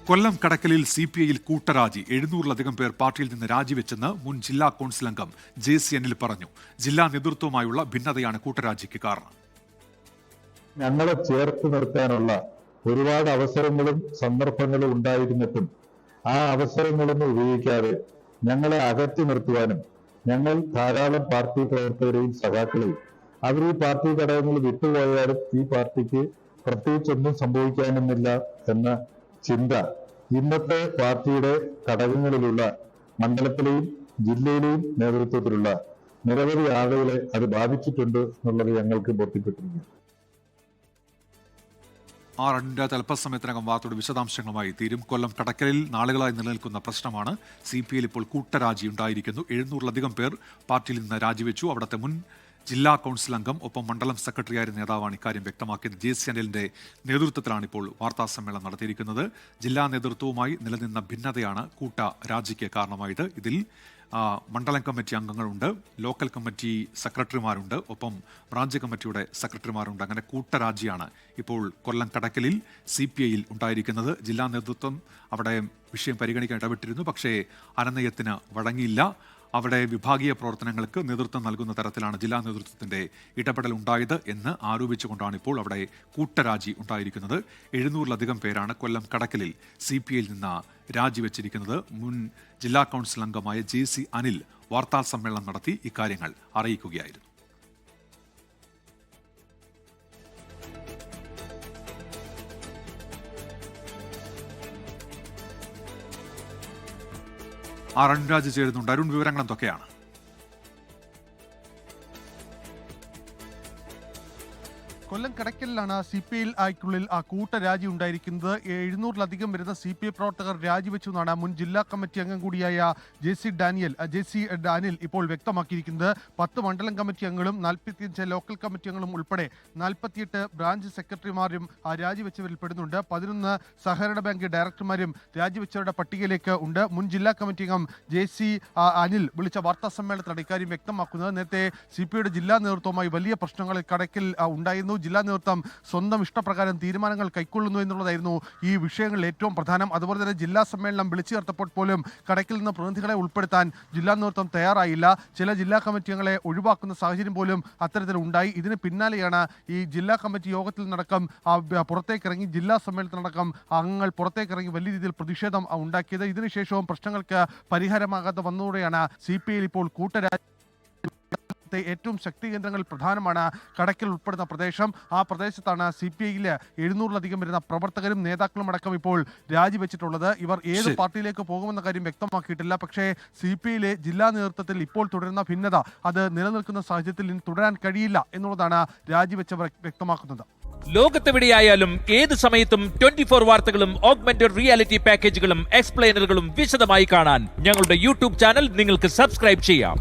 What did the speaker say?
കൊല്ലം കടക്കലിൽ CPIയിൽ കൂട്ടരാജി. 700-ലധികം പേർ പാർട്ടിയിൽ നിന്ന് രാജിവെച്ചെന്ന് മുൻ ജില്ലാ കൗൺസിൽ അംഗം JC അനിൽ പറഞ്ഞു. ജില്ലാ നേതൃത്വവുമായുള്ള ഭിന്നതയാണ് കൂട്ടരാജിക്ക് കാരണം. ഞങ്ങളെ ചേർത്ത് നിർത്താനുള്ള ഒരുപാട് അവസരങ്ങളും സന്ദർഭങ്ങളും ഉണ്ടായിരുന്നിട്ടും ആ അവസരങ്ങളൊന്നും ഉപയോഗിക്കാതെ ഞങ്ങളെ അകറ്റി നിർത്തുവാനും ഞങ്ങൾ ധാരാളം പാർട്ടി പ്രവർത്തകരെയും സഖാക്കളെയും അവർ ഈ പാർട്ടി ഘടകങ്ങൾ വിട്ടുപോയാലും ഈ പാർട്ടിക്ക് പ്രത്യേകിച്ചൊന്നും സംഭവിക്കാനൊന്നുമില്ല എന്ന ചിന്ത ഇന്നത്തെ പാർട്ടിയുടെ ഘടകങ്ങളിലുള്ള മണ്ഡലത്തിലെയും ജില്ലയിലെയും നേതൃത്വത്തിലുള്ള നിരവധി ആളുകളെ അത് ബാധിച്ചിട്ടുണ്ട് എന്നുള്ളത് ഞങ്ങൾക്ക് ബോധ്യപ്പെട്ടിരിക്കുന്നു. അരുൺരാജ് അല്പസമയത്തിനകം വാർത്തയുടെ വിശദാംശങ്ങളുമായി തീരും. കൊല്ലം കടക്കലിൽ നാളുകളായി നിലനിൽക്കുന്ന പ്രശ്നമാണ്. CPIയിൽ ഇപ്പോൾ കൂട്ടരാജി ഉണ്ടായിരിക്കുന്നു. 700-ലധികം പേർ പാർട്ടിയിൽ നിന്ന് രാജിവെച്ചു. അവിടുത്തെ മുൻ ജില്ലാ കൗൺസിൽ അംഗം ഒപ്പം മണ്ഡലം സെക്രട്ടറിയായ നേതാവാണ് ഇക്കാര്യം വ്യക്തമാക്കിയത്. JC അനിലിന്റെ നേതൃത്വത്തിലാണ് ഇപ്പോൾ വാർത്താ സമ്മേളനം നടത്തിയിരിക്കുന്നത്. ജില്ലാ നേതൃത്വവുമായി നിലനിന്ന ഭിന്നതയാണ് കൂട്ടരാജിക്ക് കാരണമായത്. ഇതിൽ മണ്ഡലം കമ്മിറ്റി അംഗങ്ങളുണ്ട്, ലോക്കൽ കമ്മിറ്റി സെക്രട്ടറിമാരുണ്ട്, ഒപ്പം ബ്രാഞ്ച് കമ്മിറ്റിയുടെ സെക്രട്ടറിമാരുണ്ട്. അങ്ങനെ കൂട്ടരാജിയാണ് ഇപ്പോൾ കൊല്ലം കടക്കലിൽ CPIയിൽ ഉണ്ടായിരിക്കുന്നത്. ജില്ലാ നേതൃത്വം അവിടെ വിഷയം പരിഗണിക്കാൻ ഇടപെട്ടിരുന്നു. പക്ഷേ അനനയത്തിന് വഴങ്ങിയില്ല. അവിടെ വിഭാഗീയ പ്രവർത്തനങ്ങൾക്ക് നേതൃത്വം നൽകുന്ന തരത്തിലാണ് ജില്ലാ നേതൃത്വത്തിന്റെ ഇടപെടൽ ഉണ്ടായത് എന്ന് ആരോപിച്ചുകൊണ്ടാണ് ഇപ്പോൾ അവിടെ കൂട്ടരാജി ഉണ്ടായിരിക്കുന്നത്. 700-ലധികം പേരാണ് കൊല്ലം കടക്കലിൽ CPIയിൽ നിന്ന് രാജിവെച്ചിരിക്കുന്നത്. മുൻ ജില്ലാ കൗൺസിൽ അംഗമായ JC അനിൽ വാർത്താ സമ്മേളനം നടത്തി ഇക്കാര്യങ്ങൾ അറിയിക്കുകയായിരുന്നു. അരുൺരാജ് ചേരുന്നുണ്ട്. അരുൺ, വിവരങ്ങൾ എന്തൊക്കെയാണ്? കൊല്ലം കടക്കലിലാണ് CPIക്കുള്ളിൽ കൂട്ടരാജി ഉണ്ടായിരിക്കുന്നത്. 700-ലധികം വരുന്ന CPI പ്രവർത്തകർ രാജിവെച്ചു എന്നാണ് മുൻ ജില്ലാ കമ്മിറ്റി അംഗം കൂടിയായ JC അനിൽ ഇപ്പോൾ വ്യക്തമാക്കിയിരിക്കുന്നത്. 10 മണ്ഡലം കമ്മിറ്റി അംഗങ്ങളും 45 ലോക്കൽ കമ്മിറ്റി അംഗങ്ങളും ഉൾപ്പെടെ 48 ബ്രാഞ്ച് സെക്രട്ടറിമാരും രാജിവെച്ചവരിൽ പെടുന്നുണ്ട്. 11 സഹകരണ ബാങ്ക് ഡയറക്ടർമാരും രാജിവെച്ചവരുടെ പട്ടികയിലേക്ക് ഉണ്ട്. മുൻ ജില്ലാ കമ്മിറ്റി അംഗം JC അനിൽ വിളിച്ച വാർത്താ സമ്മേളനത്തിലാണ് ഇക്കാര്യം വ്യക്തമാക്കുന്നത്. നേരത്തെ CPIയുടെ ജില്ലാ നേതൃത്വവുമായി വലിയ പ്രശ്നങ്ങൾ കടക്കൽ ഉണ്ടായിരുന്നു. ജില്ലാ നേതൃത്വം സ്വന്തം ഇഷ്ടപ്രകാരം തീരുമാനങ്ങൾ കൈക്കൊള്ളുന്നു എന്നുള്ളതായിരുന്നു ഈ വിഷയങ്ങളിൽ ഏറ്റവും പ്രധാനം. അതുപോലെ തന്നെ ജില്ലാ സമ്മേളനം വിളിച്ചു ചേർത്തപ്പോൾ പോലും കടക്കിൽ നിന്ന് പ്രതിനിധികളെ ഉൾപ്പെടുത്താൻ ജില്ലാ നേതൃത്വം തയ്യാറായില്ല. ചില ജില്ലാ കമ്മിറ്റി അംഗങ്ങളെ ഒഴിവാക്കുന്ന സാഹചര്യം പോലും അത്തരത്തിൽ ഉണ്ടായി. ഇതിന് പിന്നാലെയാണ് ഈ ജില്ലാ കമ്മിറ്റി യോഗത്തിൽ നടക്കം പുറത്തേക്കിറങ്ങി ജില്ലാ സമ്മേളനത്തിനടക്കം അംഗങ്ങൾ പുറത്തേക്കിറങ്ങി വലിയ രീതിയിൽ പ്രതിഷേധം ഉണ്ടാക്കിയത്. ഇതിനുശേഷവും പ്രശ്നങ്ങൾക്ക് പരിഹാരമാകാതെ വന്നതോടെയാണ് CPIയിൽ ഇപ്പോൾ കൂട്ടരാജി. ഏറ്റവും ശക്തി കേന്ദ്രങ്ങളിൽ പ്രധാനമാണ് കടക്കൽ ഉൾപ്പെടുന്ന പ്രദേശം. ആ പ്രദേശത്താണ് CPIയിൽ 700-ലധികം വരുന്ന പ്രവർത്തകരും നേതാക്കളും അടക്കം ഇപ്പോൾ രാജിവെച്ചിട്ടുള്ളത്. ഇവർ ഏത് പാർട്ടിയിലേക്ക് പോകുമെന്ന കാര്യം വ്യക്തമാക്കിയിട്ടില്ല. പക്ഷേ CPIയിലെ ജില്ലാ നേതൃത്വത്തിൽ ഇപ്പോൾ തുടരുന്ന ഭിന്നത അത് നിലനിൽക്കുന്ന സാഹചര്യത്തിൽ ഇനി തുടരാൻ കഴിയില്ല എന്നുള്ളതാണ് രാജിവെച്ചവർ വ്യക്തമാക്കുന്നത്. ലോകത്തെവിടെയായാലും ഏത് സമയത്തും 24 വാർത്തകളും ഓഗ്മെന്റഡ് റിയാലിറ്റി പാക്കേജുകളും എക്സ്പ്ലെയിനറുകളും വിശദമായി കാണാൻ ഞങ്ങളുടെ YouTube ചാനൽ നിങ്ങൾക്ക് സബ്സ്ക്രൈബ് ചെയ്യാം.